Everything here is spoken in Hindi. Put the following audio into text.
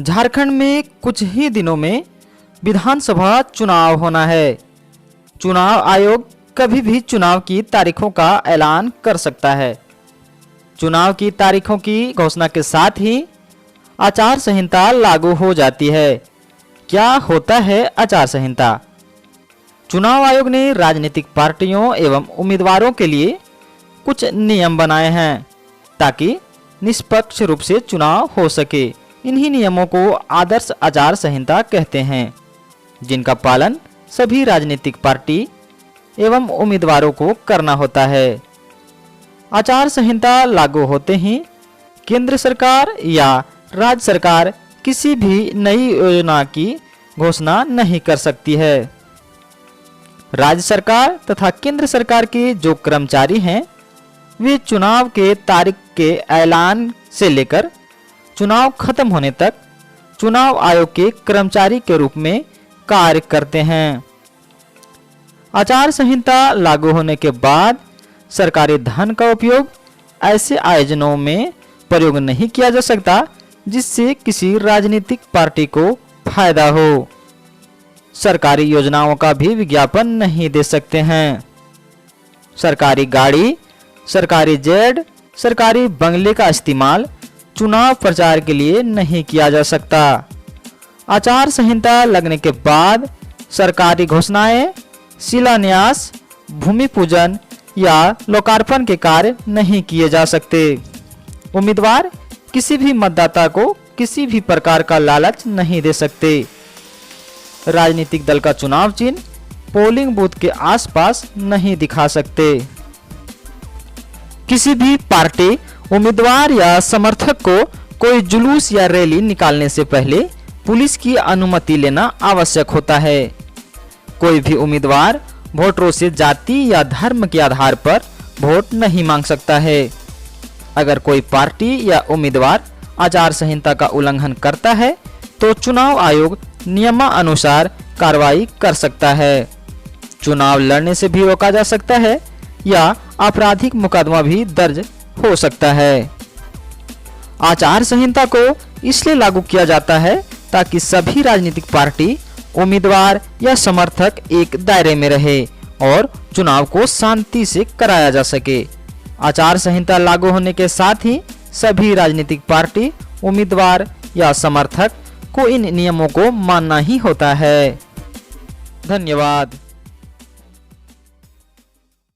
झारखंड में कुछ ही दिनों में विधानसभा चुनाव होना है। चुनाव आयोग कभी भी चुनाव की तारीखों का ऐलान कर सकता है। चुनाव की तारीखों की घोषणा के साथ ही आचार संहिता लागू हो जाती है। क्या होता है आचार संहिता? चुनाव आयोग ने राजनीतिक पार्टियों एवं उम्मीदवारों के लिए कुछ नियम बनाए हैं ताकि निष्पक्ष रूप से चुनाव हो सके। इन्हीं नियमों को आदर्श आचार संहिता कहते हैं, जिनका पालन सभी राजनीतिक पार्टी एवं उम्मीदवारों को करना होता है। आचार संहिता लागू होते ही केंद्र सरकार या राज्य सरकार किसी भी नई योजना की घोषणा नहीं कर सकती है। राज्य सरकार तथा केंद्र सरकार के जो कर्मचारी हैं, वे चुनाव के तारीख के ऐलान से लेकर चुनाव खत्म होने तक चुनाव आयोग के कर्मचारी के रूप में कार्य करते हैं। आचार संहिता लागू होने के बाद सरकारी धन का उपयोग ऐसे आयोजनों में प्रयोग नहीं किया जा सकता जिससे किसी राजनीतिक पार्टी को फायदा हो। सरकारी योजनाओं का भी विज्ञापन नहीं दे सकते हैं। सरकारी गाड़ी, सरकारी जेट, सरकारी बंगले का इस्तेमाल चुनाव प्रचार के लिए नहीं किया जा सकता। आचार संहिता लगने के बाद सरकारी घोषणाएं, शिलान्यास, भूमि पूजन या लोकार्पण के कार्य नहीं किए जा सकते। उम्मीदवार किसी भी मतदाता को किसी भी प्रकार का लालच नहीं दे सकते। राजनीतिक दल का चुनाव चिन्ह पोलिंग बूथ के आसपास नहीं दिखा सकते। किसी भी पार्टी, उम्मीदवार या समर्थक को कोई जुलूस या रैली निकालने से पहले पुलिस की अनुमति लेना आवश्यक होता है। कोई भी उम्मीदवार वोटरों से जाति या धर्म के आधार पर वोट नहीं मांग सकता है। अगर कोई पार्टी या उम्मीदवार आचार संहिता का उल्लंघन करता है तो चुनाव आयोग नियमानुसार कार्रवाई कर सकता है। चुनाव लड़ने से भी रोका जा सकता है या आपराधिक मुकदमा भी दर्ज हो सकता है। आचार संहिता को इसलिए लागू किया जाता है ताकि सभी राजनीतिक पार्टी, उम्मीदवार या समर्थक एक दायरे में रहे और चुनाव को शांति से कराया जा सके। आचार संहिता लागू होने के साथ ही सभी राजनीतिक पार्टी, उम्मीदवार या समर्थक को इन नियमों को मानना ही होता है। धन्यवाद।